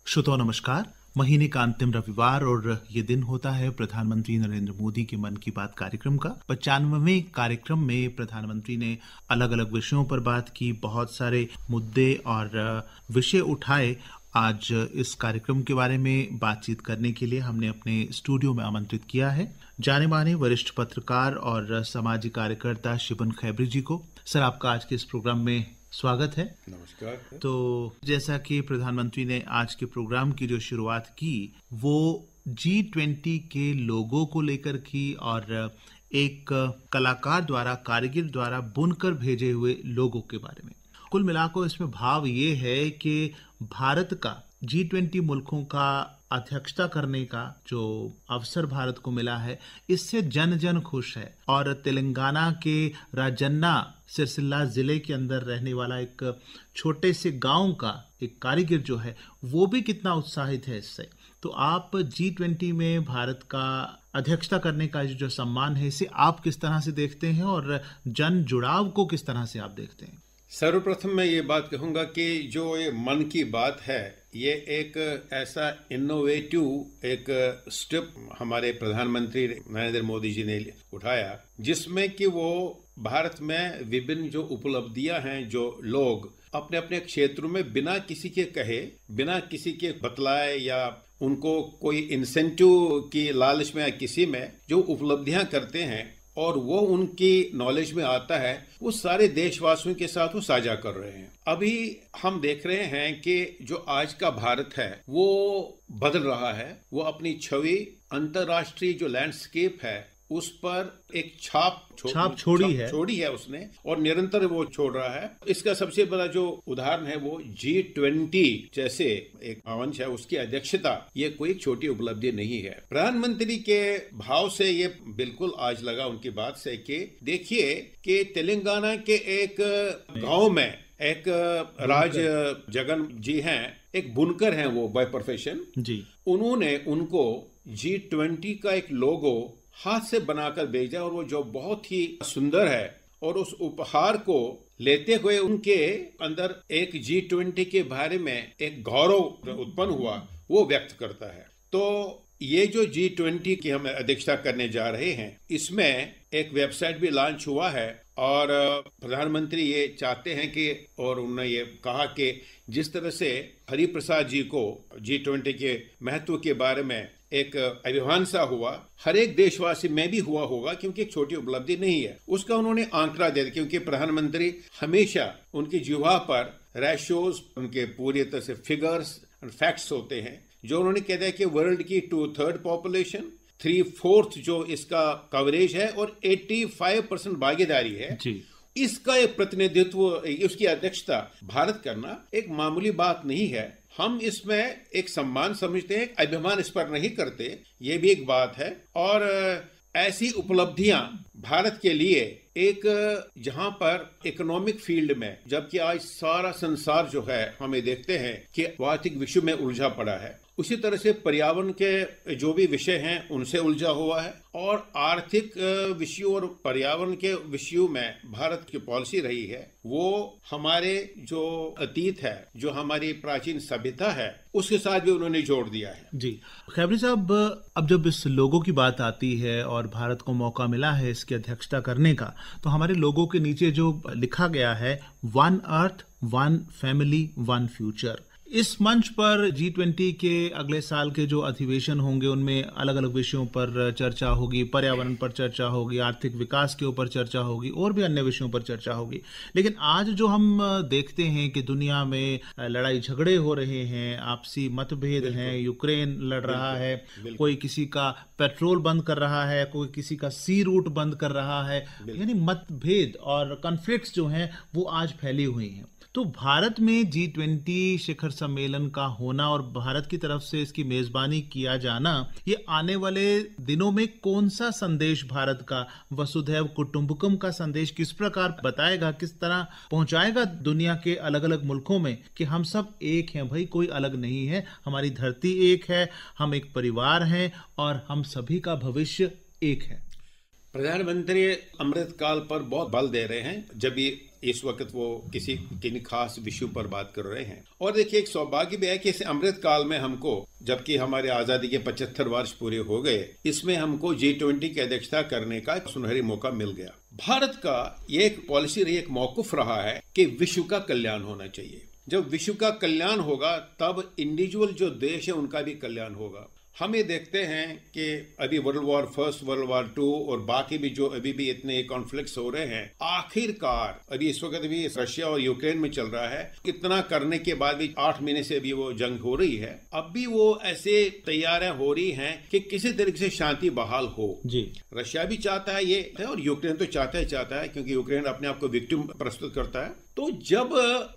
श्रोताओं नमस्कार। महीने का अंतिम रविवार और ये दिन होता है प्रधानमंत्री नरेंद्र मोदी के मन की बात कार्यक्रम का। 95वें कार्यक्रम में प्रधानमंत्री ने अलग अलग विषयों पर बात की, बहुत सारे मुद्दे और विषय उठाए। आज इस कार्यक्रम के बारे में बातचीत करने के लिए हमने अपने स्टूडियो में आमंत्रित किया है जाने माने वरिष्ठ पत्रकार और सामाजिक कार्यकर्ता शिबन खैबरी जी को। सर, आपका आज के इस प्रोग्राम में स्वागत है। नमस्कार। तो जैसा कि प्रधानमंत्री ने आज के प्रोग्राम की जो शुरुआत की वो G20 के लोगों को लेकर की और एक कलाकार द्वारा, कारीगर द्वारा बुनकर भेजे हुए लोगों के बारे में। कुल मिलाकर इसमें भाव ये है कि भारत का G20 मुल्कों का अध्यक्षता करने का जो अवसर भारत को मिला है, इससे जन जन खुश है। और तेलंगाना के राजन्ना सिरसिल्ला जिले के अंदर रहने वाला एक छोटे से गांव का एक कारीगर जो है वो भी कितना उत्साहित है इससे। तो आप G20 में भारत का अध्यक्षता करने का जो सम्मान है, इसे आप किस तरह से देखते हैं और जन जुड़ाव को किस तरह से आप देखते हैं? सर्वप्रथम मैं ये बात कहूंगा कि जो ये मन की बात है, ये एक ऐसा इनोवेटिव एक स्टेप हमारे प्रधानमंत्री नरेंद्र मोदी जी ने उठाया, जिसमें कि वो भारत में विभिन्न जो उपलब्धियां हैं, जो लोग अपने अपने क्षेत्रों में बिना किसी के कहे, बिना किसी के बतलाए या उनको कोई इंसेंटिव की लालच में या किसी में जो उपलब्धियां करते हैं और वो उनकी नॉलेज में आता है, वो सारे देशवासियों के साथ वो साझा कर रहे हैं। अभी हम देख रहे हैं कि जो आज का भारत है वो बदल रहा है। वो अपनी छवि अंतर्राष्ट्रीय जो लैंडस्केप है उस पर एक छाप छोड़ी है उसने, और निरंतर वो छोड़ रहा है। इसका सबसे बड़ा जो उदाहरण है वो G20 जैसे एक मंच है, उसकी अध्यक्षता ये कोई छोटी उपलब्धि नहीं है। प्रधानमंत्री के भाव से ये बिल्कुल आज लगा उनकी बात से कि देखिए कि तेलंगाना के एक गांव में एक राज जगन जी हैं, एक बुनकर हैं वो बाय प्रोफेशन जी। उन्होंने उनको G20 का एक लोगो हाथ से बनाकर भेजा और वो जो बहुत ही सुंदर है, और उस उपहार को लेते हुए उनके अंदर एक G20 के बारे में एक गौरव उत्पन्न हुआ, वो व्यक्त करता है। तो ये जो G20 की हम अध्यक्षता करने जा रहे हैं, इसमें एक वेबसाइट भी लॉन्च हुआ है और प्रधानमंत्री ये चाहते हैं कि, और उन्होंने ये कहा कि जिस तरह से हरिप्रसाद जी को G20 के महत्व के बारे में एक अभिमान सा हुआ, हर एक देशवासी में भी हुआ होगा, क्योंकि एक छोटी उपलब्धि नहीं है। उसका उन्होंने आंकड़ा दे दिया, क्योंकि प्रधानमंत्री हमेशा उनकी जुबान पर रेशोज, उनके पूरी तरह से फिगर्स एंड फैक्ट्स होते हैं। जो उन्होंने कह दिया कि वर्ल्ड की 2/3 पॉपुलेशन, 3/4 जो इसका कवरेज है और 85% भागीदारी है जी। इसका एक प्रतिनिधित्व, उसकी अध्यक्षता भारत करना एक मामूली बात नहीं है। हम इसमें एक सम्मान समझते हैं, अभिमान इस पर नहीं करते, ये भी एक बात है। और ऐसी उपलब्धियां भारत के लिए एक, जहां पर इकोनॉमिक फील्ड में, जबकि आज सारा संसार जो है हमें देखते हैं कि आर्थिक विषय में उलझा पड़ा है, उसी तरह से पर्यावरण के जो भी विषय हैं उनसे उलझा हुआ है। और आर्थिक विषयों और पर्यावरण के विषयों में भारत की पॉलिसी रही है, वो हमारे जो अतीत है, जो हमारी प्राचीन सभ्यता है, उसके साथ भी उन्होंने जोड़ दिया है जी। खैबरी साहब, अब जब इस लोगों की बात आती है और भारत को मौका मिला है इसकी अध्यक्षता करने का, तो हमारे लोगों के नीचे जो लिखा गया है, 1 अर्थ 1 फैमिली 1 फ्यूचर। इस मंच पर G20 के अगले साल के जो अधिवेशन होंगे उनमें अलग अलग विषयों पर चर्चा होगी, पर्यावरण पर चर्चा होगी, आर्थिक विकास के ऊपर चर्चा होगी और भी अन्य विषयों पर चर्चा होगी। लेकिन आज जो हम देखते हैं कि दुनिया में लड़ाई झगड़े हो रहे हैं, आपसी मतभेद हैं, यूक्रेन लड़ रहा है, कोई किसी का पेट्रोल बंद कर रहा है, कोई किसी का सी रूट बंद कर रहा है, यानी मतभेद और कॉन्फ्लिक्ट्स जो हैं वो आज फैली हुई हैं। तो भारत में G20 शिखर सम्मेलन का होना और भारत की तरफ से इसकी मेजबानी किया जाना, ये आने वाले दिनों में कौन सा संदेश भारत का, वसुधैव कुटुंबकम का संदेश किस प्रकार बताएगा, किस तरह पहुंचाएगा दुनिया के अलग अलग मुल्कों में कि हम सब एक हैं भाई, कोई अलग नहीं है, हमारी धरती एक है, हम एक परिवार हैं और हम सभी का भविष्य एक है। प्रधानमंत्री अमृत काल पर बहुत बल दे रहे हैं। जब इस वक्त वो किसी किन खास विषय पर बात कर रहे हैं। और देखिए, एक सौभाग्य भी है कि इस अमृत काल में हमको, जबकि हमारे आजादी के 75 वर्ष पूरे हो गए, इसमें हमको G20 की अध्यक्षता करने का सुनहरी मौका मिल गया। भारत का ये एक पॉलिसी रही, एक मौकुफ रहा है कि विश्व का कल्याण होना चाहिए। जब विश्व का कल्याण होगा तब इंडिविजुअल जो देश है उनका भी कल्याण होगा। हम ये देखते हैं कि अभी world war first, world war 2 और बाकी भी जो अभी भी इतने कॉन्फ्लिक्ट्स हो रहे हैं, आखिरकार अभी इस वक्त भी रशिया और यूक्रेन में चल रहा है। इतना करने के बाद भी 8 महीने से अभी वो जंग हो रही है, अब भी वो ऐसे तैयारियां हो रही हैं कि किसी तरीके से शांति बहाल हो जी। रशिया भी चाहता है ये, और यूक्रेन तो चाहता है, क्योंकि यूक्रेन अपने आप को विक्टिम प्रस्तुत करता है। तो जब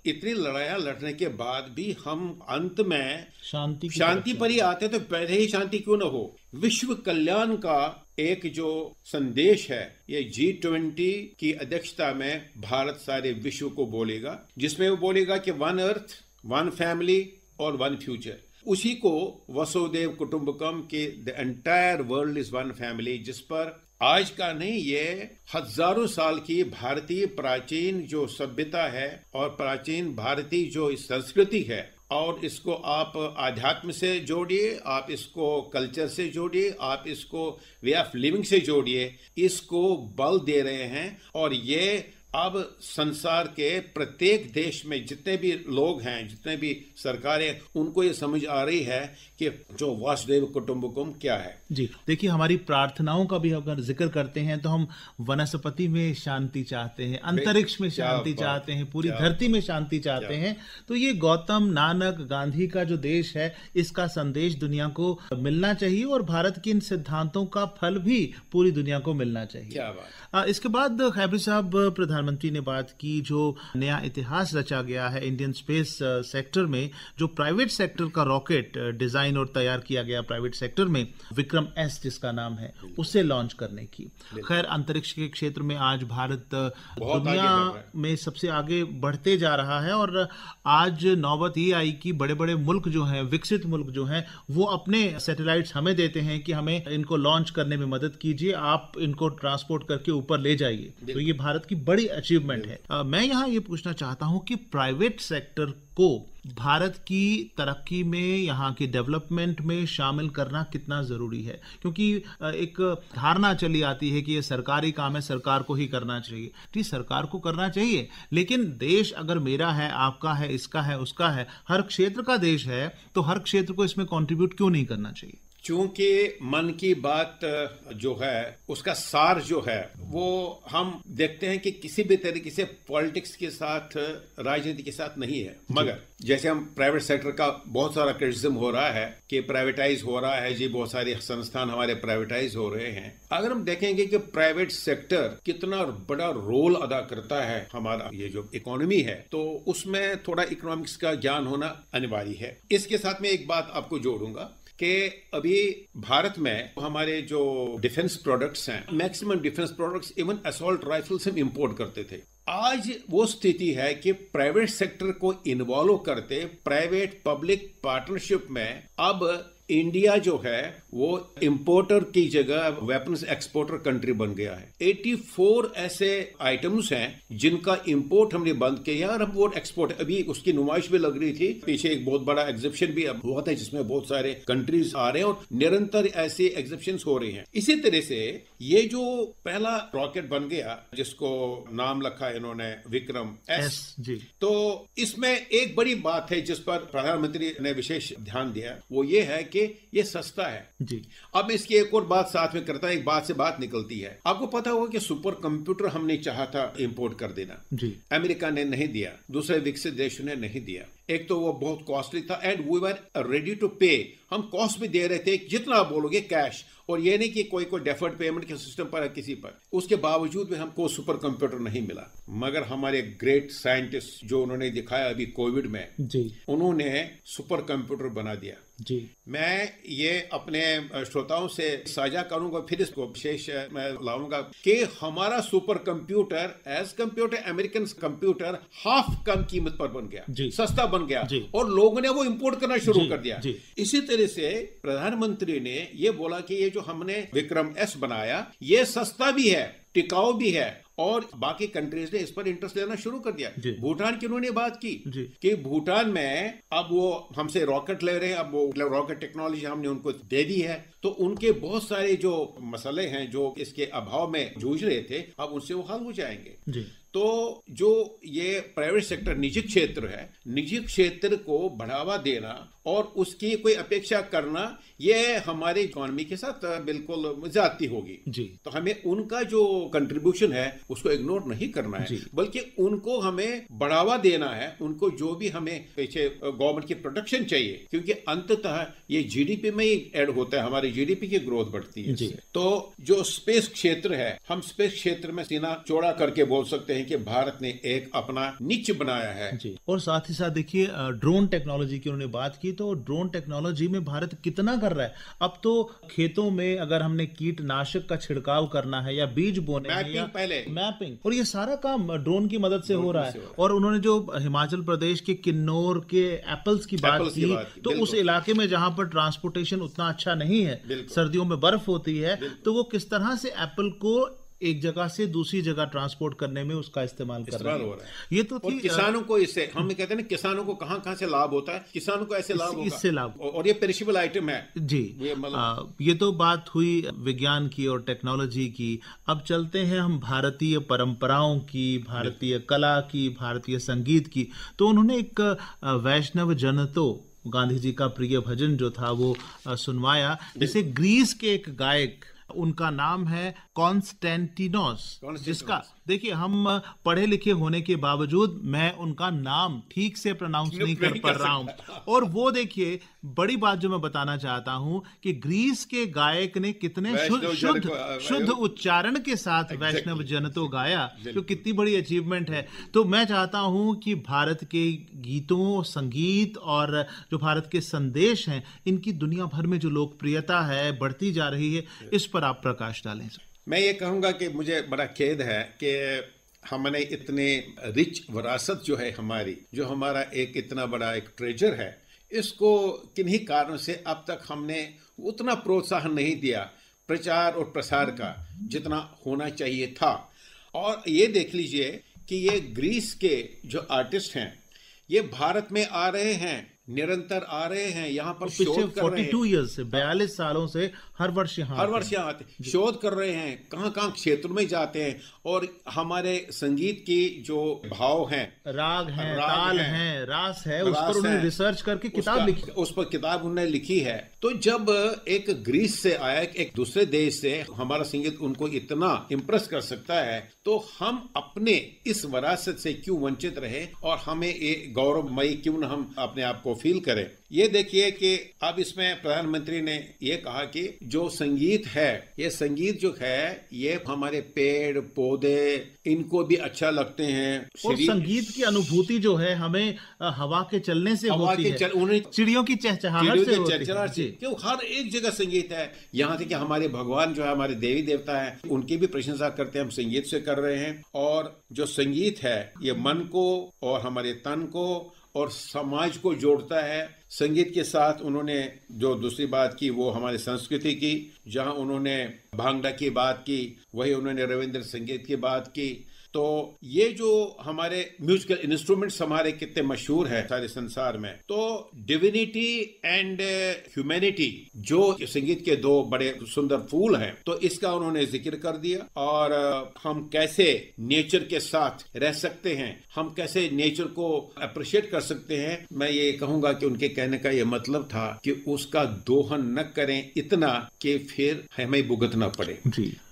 इतनी लड़ाइयां लड़ने के बाद भी हम अंत में शांति पर ही आते, तो पहले ही शांति क्यों न हो। विश्व कल्याण का एक जो संदेश है, ये G20 की अध्यक्षता में भारत सारे विश्व को बोलेगा, जिसमें वो बोलेगा कि 1 अर्थ, 1 फैमिली और 1 फ्यूचर। उसी को वसुधैव कुटुंबकम के the entire world is 1 family, जिस पर आज का नहीं, ये हजारों साल की भारतीय प्राचीन जो सभ्यता है और प्राचीन भारतीय जो संस्कृति है, और इसको आप आध्यात्म से जोड़िए, आप इसको कल्चर से जोड़िए, आप इसको वे ऑफ लिविंग से जोड़िए, इसको बल दे रहे हैं। और ये अब संसार के प्रत्येक देश में जितने भी लोग हैं, जितने भी सरकारें, उनको ये समझ आ रही है कि जो वसुधैव कुटुंबकम क्या है। जी देखिए, हमारी प्रार्थनाओं का भी अगर जिक्र करते हैं तो हम वनस्पति में शांति चाहते हैं, अंतरिक्ष में शांति चाहते हैं, पूरी धरती में शांति चाहते हैं। तो ये गौतम नानक गांधी का जो देश है, इसका संदेश दुनिया को मिलना चाहिए और भारत के इन सिद्धांतों का फल भी पूरी दुनिया को मिलना चाहिए। क्या बात। इसके बाद खैबरी साहब, प्रधानमंत्री ने बात की जो नया इतिहास रचा गया है इंडियन स्पेस सेक्टर में, जो प्राइवेट सेक्टर का रॉकेट डिजाइन और तैयार किया गया प्राइवेट सेक्टर में, विक्रम एस जिसका नाम है, उसे लॉन्च करने की। खैर, अंतरिक्ष के क्षेत्र में आज भारत दुनिया में सबसे आगे बढ़ते जा रहा है और आज नौबत ये आई कि बड़े बड़े मुल्क जो हैं, विकसित मुल्क जो हैं, वो अपने सैटेलाइट्स हमें देते हैं कि हमें इनको लॉन्च करने में मदद कीजिए, आप इनको ट्रांसपोर्ट करके ऊपर ले जाइए। तो ये भारत की बड़ी अचीवमेंट है। मैं यहाँ ये पूछना चाहता हूँ कि प्राइवेट सेक्टर को भारत की तरक्की में, यहाँ की डेवलपमेंट में शामिल करना कितना जरूरी है, क्योंकि एक धारणा चली आती है कि ये सरकारी काम है, सरकार को ही करना चाहिए। ठीक, सरकार को करना चाहिए, लेकिन देश अगर मेरा है, आपका है, इसका है, उसका है, हर क्षेत्र का देश है, तो हर क्षेत्र को इसमें कंट्रीब्यूट क्यों नहीं करना चाहिए? चूंकि मन की बात जो है, उसका सार जो है, वो हम देखते हैं कि किसी भी तरीके से पॉलिटिक्स के साथ, राजनीति के साथ नहीं है। मगर जैसे हम प्राइवेट सेक्टर का बहुत सारा क्रिटिसिज्म हो रहा है कि प्राइवेटाइज हो रहा है जी, बहुत सारे संस्थान हमारे प्राइवेटाइज हो रहे हैं। अगर हम देखेंगे कि प्राइवेट सेक्टर कितना बड़ा रोल अदा करता है हमारा ये जो इकोनॉमी है, तो उसमें थोड़ा इकोनॉमिक्स का ज्ञान होना अनिवार्य है। इसके साथ में एक बात आपको जोड़ूंगा कि अभी भारत में हमारे जो डिफेंस प्रोडक्ट्स हैं, maximum defence products, even assault rifles हम इंपोर्ट करते थे। आज वो स्थिति है कि प्राइवेट सेक्टर को इन्वॉल्व करते, प्राइवेट पब्लिक पार्टनरशिप में अब इंडिया जो है वो इंपोर्टर की जगह वेपन्स एक्सपोर्टर कंट्री बन गया है। 84 ऐसे आइटम्स हैं जिनका इंपोर्ट हमने बंद किया और अब वो एक्सपोर्ट, अभी उसकी नुमाइश भी लग रही थी, पीछे एक बहुत बड़ा एग्जिबिशन भी अब हुआ था जिसमें बहुत सारे कंट्रीज आ रहे हैं और निरंतर ऐसे एग्जिबिशंस हो रहे हैं। इसी तरह से ये जो पहला रॉकेट बन गया जिसको नाम रखा इन्होंने विक्रम एस जी, तो इसमें एक बड़ी बात है जिस पर प्रधानमंत्री ने विशेष ध्यान दिया, वो ये है कि ये सस्ता है जी। अब इसकी एक और बात साथ में करता है, एक बात से बात निकलती है। आपको पता होगा कि सुपर कंप्यूटर हमने चाहा था इंपोर्ट कर देना जी, अमेरिका ने नहीं दिया, दूसरे विकसित देशों ने नहीं दिया। एक तो वो बहुत कॉस्टली था and we were ready to pay, हम कॉस्ट भी दे रहे थे जितना आप बोलोगे कैश, और ये नहीं कि कोई डेफर्ड पेमेंट के सिस्टम पर है किसी पर। उसके बावजूद भी हमको सुपर कंप्यूटर नहीं मिला। मगर हमारे ग्रेट साइंटिस्ट जो उन्होंने दिखाया अभी कोविड में जी, उन्होंने सुपर कंप्यूटर बना दिया जी। मैं ये अपने श्रोताओं से साझा करूंगा, फिर इसको विशेष मैं लाऊंगा कि हमारा super computer edge computer American computer half कम कीमत पर बन गया, सस्ता बन गया जी। और लोगों ने वो इंपोर्ट करना शुरू कर दिया। जी। इसी तरह से प्रधानमंत्री ने ये बोला कि ये जो हमने विक्रम एस बनाया ये सस्ता भी है, टिकाऊ भी है और बाकी कंट्रीज ने इस पर इंटरेस्ट लेना शुरू कर दिया। भूटान की उन्होंने बात की कि भूटान में अब वो हमसे रॉकेट ले रहे हैं, अब वो रॉकेट टेक्नोलॉजी हमने उनको दे दी है, तो उनके बहुत सारे जो मसले हैं जो इसके अभाव में जूझ रहे थे अब उनसे वो हल हो जाएंगे। तो जो ये प्राइवेट सेक्टर निजी क्षेत्र है, निजी क्षेत्र को बढ़ावा देना और उसकी कोई अपेक्षा करना ये हमारे इकोनॉमी के साथ बिल्कुल ज्यादती होगी। तो हमें उनका जो कंट्रीब्यूशन है उसको इग्नोर नहीं करना है, बल्कि उनको हमें बढ़ावा देना है। उनको जो भी हमें पीछे गवर्नमेंट की प्रोटेक्शन चाहिए, क्योंकि अंततः ये जीडीपी में ही ऐड होता है, हमारी जीडीपी की ग्रोथ बढ़ती है। तो जो स्पेस क्षेत्र है, हम स्पेस क्षेत्र में सीना चौड़ा करके बोल सकते हैं कि भारत ने एक अपना निच बनाया है। और साथ ही साथ देखिए ड्रोन टेक्नोलॉजी की उन्होंने बात की, तो ड्रोन टेक्नोलॉजी में भारत कितना कर रहा है। अब तो खेतों में अगर हमने कीटनाशक का छिड़काव करना है या बीज बोने हैं या मैपिंग, और ये सारा काम ड्रोन की मदद से हो रहा है। और उन्होंने जो हिमाचल प्रदेश के किन्नौर के एप्पल्स की बात की, तो उस इलाके में जहां पर ट्रांसपोर्टेशन उतना अच्छा नहीं है, सर्दियों में बर्फ होती है, तो वो किस तरह से एप्पल को एक जगह से दूसरी जगह ट्रांसपोर्ट करने में उसका इस्तेमाल कर रहे हैं। ये तो किसानों को इससे हम कहते हैं ना, किसानों को कहां से लाभ होता है, किसानों को ऐसे लाभ होगा, इससे लाभ, और ये पेरिशेबल आइटम है। जी ये तो बात हुई विज्ञान की और टेक्नोलॉजी की। अब चलते हैं हम भारतीय परंपराओं की, भारतीय कला की, भारतीय संगीत की। तो उन्होंने एक वैष्णव जन तो गांधी जी का प्रिय भजन जो था वो सुनवाया, जिसे ग्रीस के एक गायक, उनका नाम है कॉन्स्टेंटिनोस, जिसका देखिए हम पढ़े लिखे होने के बावजूद मैं उनका नाम ठीक से प्रोनाउंस नहीं कर पा रहा हूं। और वो देखिए बड़ी बात जो मैं बताना चाहता हूं कि ग्रीस के गायक ने कितने शुद्ध उच्चारण के साथ वैष्णव जन तो गाया, जो कितनी बड़ी अचीवमेंट है। तो मैं चाहता हूं कि भारत के गीतों, संगीत और जो भारत के संदेश हैं, इनकी दुनिया भर में जो लोकप्रियता है बढ़ती जा रही है, इस पर आप प्रकाश डालें। मैं ये कहूंगा कि मुझे बड़ा खेद है कि हमने इतने रिच विरासत जो है हमारी, जो हमारा एक इतना बड़ा एक ट्रेजर है, इसको किन्हीं कारणों से अब तक हमने उतना प्रोत्साहन नहीं दिया प्रचार और प्रसार का जितना होना चाहिए था। और ये देख लीजिए कि ये ग्रीस के जो आर्टिस्ट हैं ये भारत में आ रहे हैं, निरंतर आ रहे हैं, यहाँ पर शोध कर रहे हैं। 42 ईयर्स से, 42 सालों से हर वर्ष यहाँ आते, शोध कर रहे हैं, कहाँ क्षेत्रों में जाते हैं, और हमारे संगीत की जो भाव हैं, राग हैं, ताल हैं, रास है, उस पर उन्होंने रिसर्च करके किताब लिखी, उस पर किताब उन्होंने लिखी है। तो जब एक ग्रीस से आया, एक दूसरे देश से हमारा संगीत उनको इतना इम्प्रेस कर सकता है, तो हम अपने इस विरासत से क्यों वंचित रहे और हमें ये गौरवमयी क्यों न हम अपने आप को फील करें। ये देखिए कि अब इसमें प्रधानमंत्री ने ये कहा कि जो संगीत है, ये संगीत जो है ये हमारे पेड़ पौधे इनको भी अच्छा लगते हैं, और संगीत की अनुभूति जो है हमें हवा के चलने से होती है, चिड़ियों की चहचहाहट से, क्यों हर एक जगह संगीत है। यहाँ तक कि हमारे भगवान जो है, हमारे देवी देवता है, उनकी भी प्रशंसा करते हैं, हम संगीत से कर रहे हैं। और जो संगीत है ये मन को और हमारे तन को और समाज को जोड़ता है। संगीत के साथ उन्होंने जो दूसरी बात की वो हमारी संस्कृति की, जहां उन्होंने भांगड़ा की बात की, वही उन्होंने रविंद्र संगीत की बात की। तो ये जो हमारे म्यूजिकल इंस्ट्रूमेंट्स हमारे कितने मशहूर है सारे संसार में, तो डिविनिटी एंड ह्यूमैनिटी जो संगीत के दो बड़े सुंदर फूल हैं, तो इसका उन्होंने जिक्र कर दिया। और हम कैसे नेचर के साथ रह सकते हैं, हम कैसे नेचर को अप्रिशिएट कर सकते हैं। मैं ये कहूंगा कि उनके कहने का ये मतलब था कि उसका दोहन न करें इतना कि फिर हमें भुगतना पड़े।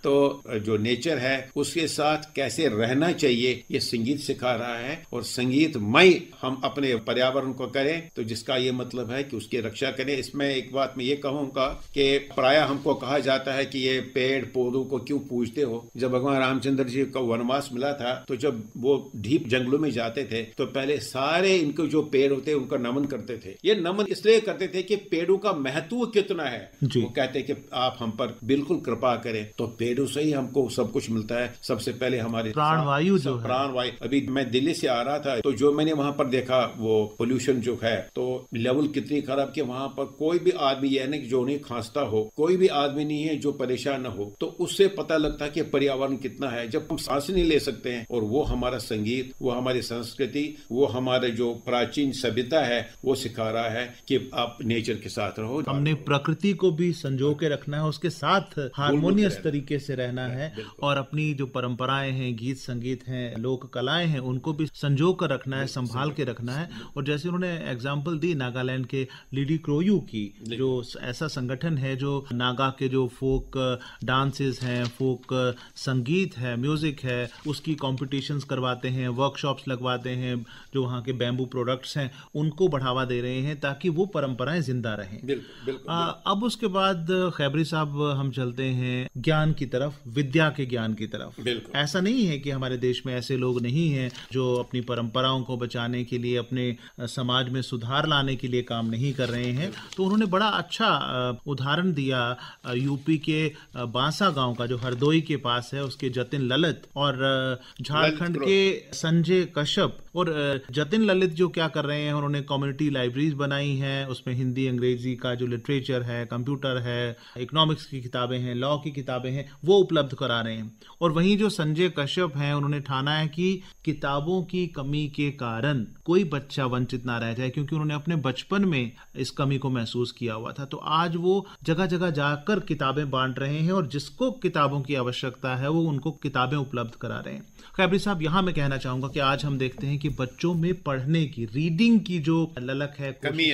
तो जो नेचर है उसके साथ कैसे रहना चाहिए ये संगीत सिखा रहा है। और संगीतमय हम अपने पर्यावरण को करें, तो जिसका ये मतलब है कि उसकी रक्षा करें। इसमें एक बात मैं ये कहूंगा कि प्राय हमको कहा जाता है कि ये पेड़ पौधों को क्यों पूजते हो। जब भगवान रामचंद्र जी को वनवास मिला था, तो जब वो डीप जंगलों में जाते थे तो पहले सारे इनको जो पेड़ होते उनका नमन करते थे। ये नमन इसलिए करते थे कि पेड़ों का महत्व कितना है। वो कहते कि आप हम पर बिल्कुल कृपा करें, तो पेड़ों से ही हमको सब कुछ मिलता है। सबसे पहले हमारे प्राणवायु जो है, प्राणवायु। अभी मैं दिल्ली से आ रहा था तो जो मैंने वहां पर देखा वो पोल्यूशन जो है, तो लेवल कितनी खराब कि वहां पर कोई भी आदमी यह नहीं जो नहीं खांसता हो, कोई भी आदमी नहीं है जो परेशान न हो। तो उससे पता लगता है कि पर्यावरण कितना है। जब हम सांस नहीं ले सकते हैं, और वो हमारा संगीत, वो हमारी संस्कृति, वो हमारे जो प्राचीन सभ्यता है वो सिखा रहा है कि आप नेचर के साथ रहो। हमने प्रकृति को भी संजो के रखना है, उसके साथ हारमोनियस तरीके से रहना है, और अपनी जो परंपराएं हैं, गीत संगीत हैं, लोक कलाएं हैं, उनको भी संजो कर रखना है, संभाल के रखना है। और जैसे उन्होंने एग्जाम्पल दी नागालैंड के लिडिक्रोयू की, जो ऐसा संगठन है जो नागा के जो फोक डांसेस हैं, फोक संगीत है, म्यूजिक है, उसकी कॉम्पिटिशन्स करवाते हैं, वर्कशॉप्स लगवाते हैं, जो वहाँ के बैम्बू प्रोडक्ट्स हैं उनको बढ़ावा दे रहे हैं ताकि वो परंपराएं जिंदा रहें। अब उसके बाद खैबरी साहब हम चलते हैं ज्ञान की तरफ, विद्या के ज्ञान की तरफ। ऐसा नहीं है कि हमारे देश में ऐसे लोग नहीं हैं जो अपनी परंपराओं को बचाने के लिए, अपने समाज में सुधार लाने के लिए काम नहीं कर रहे हैं। तो उन्होंने बड़ा अच्छा उदाहरण दिया यूपी के बांसा गांव का, जो हरदोई के पास है, उसके जतिन ललित, और झारखंड के संजय कश्यप। और जतिन ललित जो क्या कर रहे हैं, उन्होंने कम्युनिटी लाइब्रेरीज बनाई हैं, उसमें हिंदी अंग्रेजी का जो लिटरेचर है, कंप्यूटर है, इकोनॉमिक्स की किताबें हैं, लॉ की किताबें हैं, वो उपलब्ध करा रहे हैं। और वहीं जो संजय कश्यप हैं, उन्होंने ठाना है कि किताबों की कमी के कारण कोई बच्चा वंचित ना रह जाए, क्योंकि उन्होंने अपने बचपन में इस कमी को महसूस किया हुआ था। तो आज वो जगह जगह जाकर किताबें बांट रहे हैं, और जिसको किताबों की आवश्यकता है वो उनको किताबें उपलब्ध करा रहे हैं। खैबरी साहब, यहाँ मैं कहना चाहूंगा कि आज हम देखते हैं कि बच्चों में पढ़ने की, रीडिंग की जो ललक है, कमी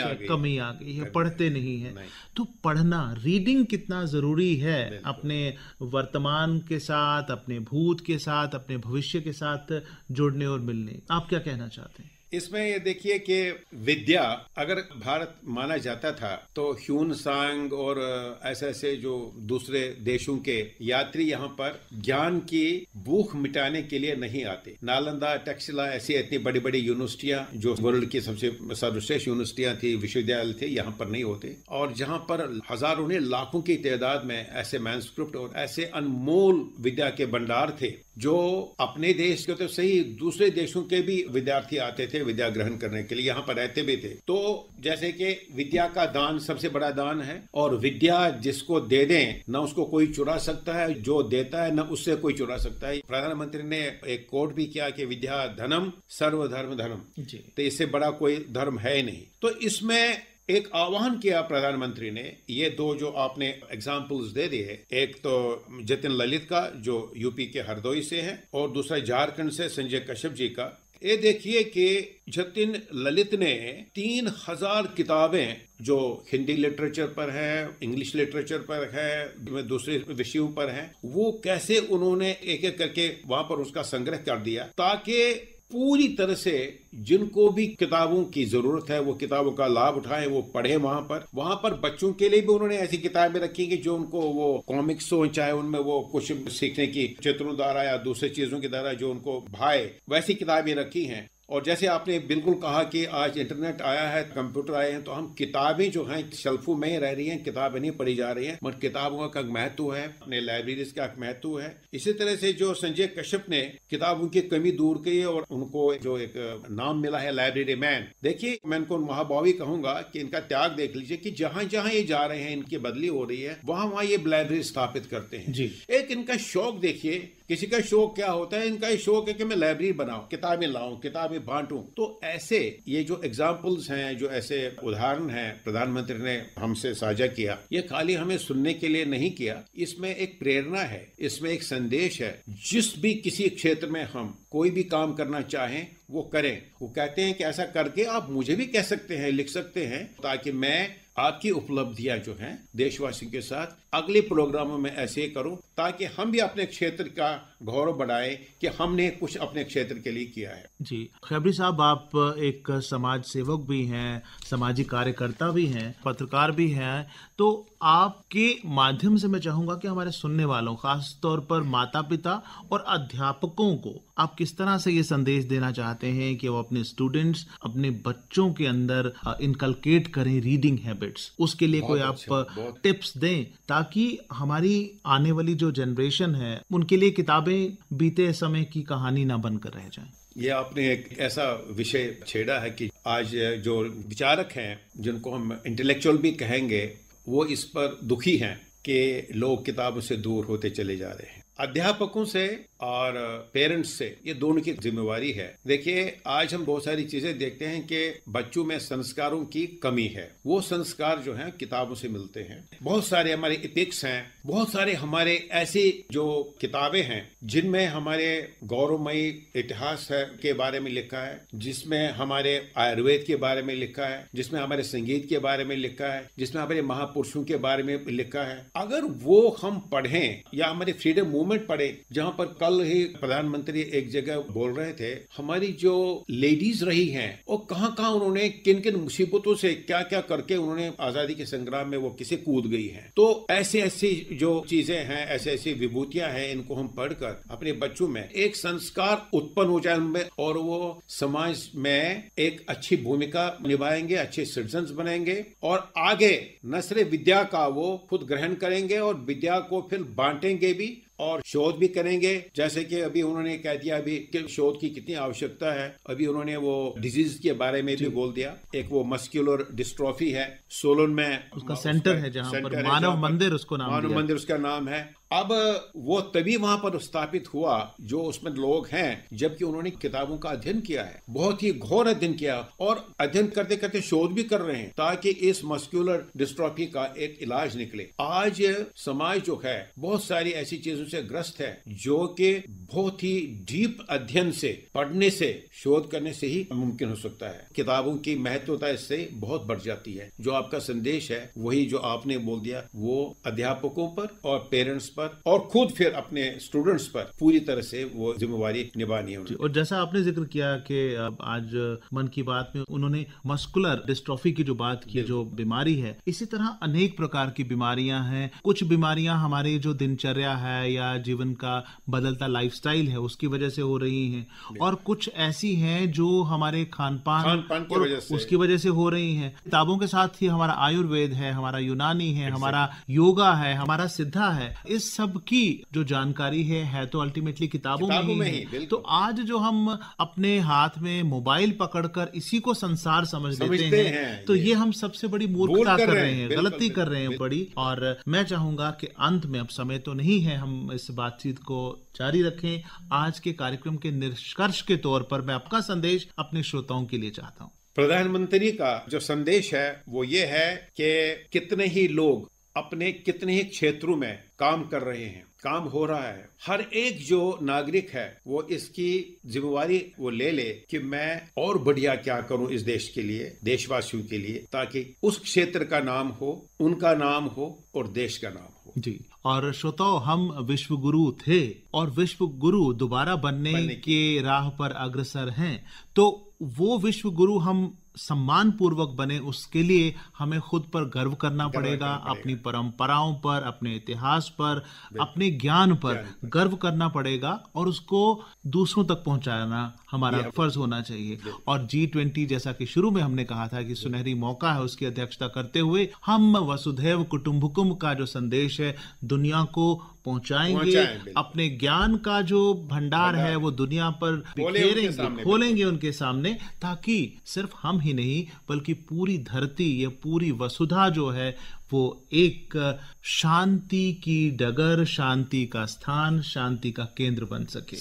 आ गई है, पढ़ते नहीं है। तो पढ़ना, रीडिंग कितना जरूरी है अपने वर्तमान के साथ, अपने भूत के साथ, अपने भविष्य के साथ जुड़ने और मिलने। आप क्या कहना चाहते हैं? इसमें ये देखिए कि विद्या अगर भारत माना जाता था तो ह्यून सांग और ऐसे ऐसे जो दूसरे देशों के यात्री यहाँ पर ज्ञान की भूख मिटाने के लिए नहीं आते। नालंदा, टैक्सिला, ऐसी इतनी बड़ी बड़ी यूनिवर्सिटियां जो वर्ल्ड की सबसे सर्वश्रेष्ठ यूनिवर्सिटियां थी, विश्वविद्यालय थे, यहाँ पर नहीं होते। और जहाँ पर हजारों ने लाखों की तादाद में ऐसे मैन्युस्क्रिप्ट और ऐसे अनमोल विद्या के भंडार थे, जो अपने देश के तो सही दूसरे देशों के भी विद्यार्थी आते थे विद्या ग्रहण करने के लिए, यहाँ पर रहते भी थे। तो जैसे कि विद्या का दान सबसे बड़ा दान है, और विद्या जिसको दे दें न उसको कोई चुरा सकता है, जो देता है न उससे कोई चुरा सकता है। प्रधानमंत्री ने एक कोट भी किया कि विद्या धनम सर्वधर्म धर्म, तो इससे बड़ा कोई धर्म है ही नहीं। तो इसमें एक आह्वान किया प्रधानमंत्री ने। ये दो जो आपने एग्जाम्पल्स दे दिए, एक तो जतिन ललित का जो यूपी के हरदोई से है, और दूसरा झारखंड से संजय कश्यप जी का। ये देखिए कि जतिन ललित ने 3000 किताबें जो हिंदी लिटरेचर पर है, इंग्लिश लिटरेचर पर है, दूसरे विषयों पर है, वो कैसे उन्होंने एक एक करके वहां पर उसका संग्रह कर दिया, ताकि पूरी तरह से जिनको भी किताबों की जरूरत है वो किताबों का लाभ उठाएं, वो पढ़े। वहां पर बच्चों के लिए भी उन्होंने ऐसी किताबें रखी कि जो उनको वो कॉमिक्स हो, चाहे उनमें वो कुछ सीखने की चित्रों द्वारा या दूसरे चीजों के द्वारा जो उनको भाए, वैसी किताबें रखी हैं। और जैसे आपने बिल्कुल कहा कि आज इंटरनेट आया है, कंप्यूटर आए हैं, तो हम किताबें जो हैं शेल्फों में ही रह रही हैं, किताबें नहीं पढ़ी जा रही हैं, मगर किताबों का महत्व है, अपने लाइब्रेरीज का महत्व है। इसी तरह से जो संजय कश्यप ने किताबों की कमी दूर की और उनको जो एक नाम मिला है लाइब्रेरी मैन। देखिए, मैं इनको महाभावी कहूंगा कि इनका त्याग देख लीजिए कि जहां जहां ये जा रहे हैं, इनकी बदली हो रही है, वहां वहां ये लाइब्रेरी स्थापित करते हैं जी। एक इनका शौक देखिए, किसी का शौक क्या होता है, इनका शौक है कि मैं लाइब्रेरी बनाऊं, किताबें लाऊं, किताबें बांटूं। तो ऐसे ये जो एग्जाम्पल्स हैं, जो ऐसे उदाहरण हैं प्रधानमंत्री ने हमसे साझा किया, ये खाली हमें सुनने के लिए नहीं किया, इसमें एक प्रेरणा है, इसमें एक संदेश है। जिस भी किसी क्षेत्र में हम कोई भी काम करना चाहें वो करें। वो कहते हैं कि ऐसा करके आप मुझे भी कह सकते हैं, लिख सकते हैं, ताकि मैं आपकी उपलब्धियां जो हैं देशवासियों के साथ अगले प्रोग्रामों में ऐसे करूं, ताकि हम भी अपने क्षेत्र का गौरव बढ़ाएं कि हमने कुछ अपने क्षेत्र के लिए किया है। जी खैबरी साहब, आप एक समाज सेवक भी हैं, सामाजिक कार्यकर्ता भी हैं, पत्रकार भी हैं, तो आपके माध्यम से मैं चाहूंगा कि हमारे सुनने वालों, खास तौर पर माता पिता और अध्यापकों को आप किस तरह से ये संदेश देना चाहते हैं कि वो अपने स्टूडेंट्स, अपने बच्चों के अंदर इनकलकेट करें रीडिंग हैबिट्स। उसके लिए कोई आप टिप्स दें ताकि हमारी आने वाली जो जो जनरेशन है उनके लिए किताबें बीते समय की कहानी ना बनकर रह जाएं? ये आपने एक ऐसा विषय छेड़ा है कि आज जो विचारक हैं, जिनको हम इंटेलेक्चुअल भी कहेंगे, वो इस पर दुखी हैं कि लोग किताबों से दूर होते चले जा रहे हैं। अध्यापकों से और पेरेंट्स से ये दोनों की जिम्मेवारी है। देखिए, आज हम बहुत सारी चीजें देखते हैं कि बच्चों में संस्कारों की कमी है। वो संस्कार जो हैं किताबों से मिलते हैं। बहुत सारे हमारे एथिक्स हैं, बहुत सारे हमारे ऐसी जो किताबें हैं जिनमें हमारे गौरवमयी इतिहास है के बारे में लिखा है, जिसमें हमारे आयुर्वेद के बारे में लिखा है, जिसमें हमारे संगीत के बारे में लिखा है, जिसमें हमारे महापुरुषों के बारे में लिखा है। अगर वो हम पढ़ें या हमारे फ्रीडम मूवमेंट पढ़े, जहां पर कल ही प्रधानमंत्री एक जगह बोल रहे थे, हमारी जो लेडीज रही हैं वो कहां उन्होंने किन किन मुसीबतों से क्या क्या करके उन्होंने आजादी के संग्राम में वो किसे कूद गई हैं। तो ऐसी ऐसी जो चीजें हैं, ऐसे ऐसी विभूतियां हैं, इनको हम पढ़कर अपने बच्चों में एक संस्कार उत्पन्न हो जाए उनमें, और वो समाज में एक अच्छी भूमिका निभाएंगे, अच्छे सिटीजन्स बनेंगे, और आगे न सिर्फ विद्या का वो खुद ग्रहण करेंगे और विद्या को फिर बांटेंगे भी और शोध भी करेंगे। जैसे कि अभी उन्होंने कह दिया अभी कि शोध की कितनी आवश्यकता है। अभी उन्होंने वो डिजीज के बारे में भी बोल दिया। एक वो मस्कुलर डिस्ट्रॉफी है, सोलन में उसका सेंटर है, जहां पर मानव मंदिर उसको नाम मानव मंदिर उसका नाम है। अब वो तभी वहां पर स्थापित हुआ जो उसमें लोग हैं, जबकि उन्होंने किताबों का अध्ययन किया है, बहुत ही घोर अध्ययन किया, और अध्ययन करते करते शोध भी कर रहे हैं ताकि इस मस्कुलर डिस्ट्रॉफी का एक इलाज निकले। आज समाज जो है बहुत सारी ऐसी चीजों से ग्रस्त है जो कि बहुत ही डीप अध्ययन से, पढ़ने से, शोध करने से ही मुमकिन हो सकता है। किताबों की महत्वता इससे बहुत बढ़ जाती है। जो आपका संदेश है वही जो आपने बोल दिया, वो अध्यापकों पर और पेरेंट्स पर और खुद फिर अपने स्टूडेंट्स पर पूरी तरह से वो जिम्मेवारी निभानी है। और जैसा आपने जिक्र किया कि आज मन की बात में उन्होंने मस्कुलर डिस्ट्रॉफी की जो बात की, जो बीमारी है, इसी तरह अनेक प्रकार की बीमारियां हैं। कुछ बीमारियां हमारी जो दिनचर्या है या जीवन का बदलता लाइफस्टाइल है उसकी वजह से हो रही हैं, और कुछ ऐसी हैं जो हमारे खान पान की वजह से, उसकी वजह से हो रही हैं। किताबों के साथ ही हमारा आयुर्वेद है, हमारा यूनानी है, हमारा योगा है, हमारा सिद्धा है, इस सब की जो जानकारी है तो अल्टीमेटली किताबों में ही। तो आज जो हम अपने हाथ में मोबाइल पकड़कर इसी को संसार समझ लेते हैं, तो ये हम सबसे बड़ी मूर्खता कर रहे हैं, गलती कर रहे हैं बड़ी। और मैं चाहूंगा कि अंत में, अब समय तो नहीं है, हम इस बातचीत को जारी रखें। आज के कार्यक्रम के निष्कर्ष के तौर पर मैं आपका संदेश अपने श्रोताओं के लिए चाहता हूँ। प्रधानमंत्री का जो संदेश है वो ये है कि कितने ही लोग अपने कितने ही क्षेत्रों में काम कर रहे हैं, काम हो रहा है। हर एक जो नागरिक है वो इसकी जिम्मेवारी वो ले ले कि मैं और बढ़िया क्या करूं इस देश के लिए, देशवासियों के लिए, ताकि उस क्षेत्र का नाम हो, उनका नाम हो और देश का नाम हो। जी, और श्रोताओं, हम विश्व गुरु थे और विश्व गुरु दोबारा बनने के राह पर अग्रसर हैं। तो वो विश्व गुरु हम सम्मान पूर्वक बने, उसके लिए हमें खुद पर गर्व करना पड़ेगा, अपनी परंपराओं पर, अपने इतिहास पर, अपने ज्ञान पर गर्व करना पड़ेगा, और उसको दूसरों तक पहुंचाना हमारा फर्ज होना चाहिए। और G20 जैसा कि शुरू में हमने कहा था कि सुनहरी मौका है, उसकी अध्यक्षता करते हुए हम वसुधैव कुटुंबकम का जो संदेश है दुनिया को पहुंचाएंगे। अपने ज्ञान का जो भंडार है वो दुनिया पर बिखेरेंगे, खोलेंगे उनके सामने, ताकि सिर्फ हम ही नहीं बल्कि पूरी धरती, ये पूरी वसुधा जो है वो एक शांति की डगर, शांति का स्थान, शांति का केंद्र बन सके।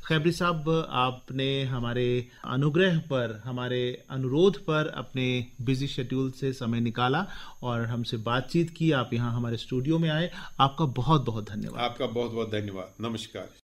खैबरी साहब, आपने हमारे अनुग्रह पर, हमारे अनुरोध पर अपने बिजी शेड्यूल से समय निकाला और हमसे बातचीत की। आप यहाँ हमारे स्टूडियो में आए, आपका बहुत बहुत धन्यवाद। आपका बहुत बहुत धन्यवाद। नमस्कार।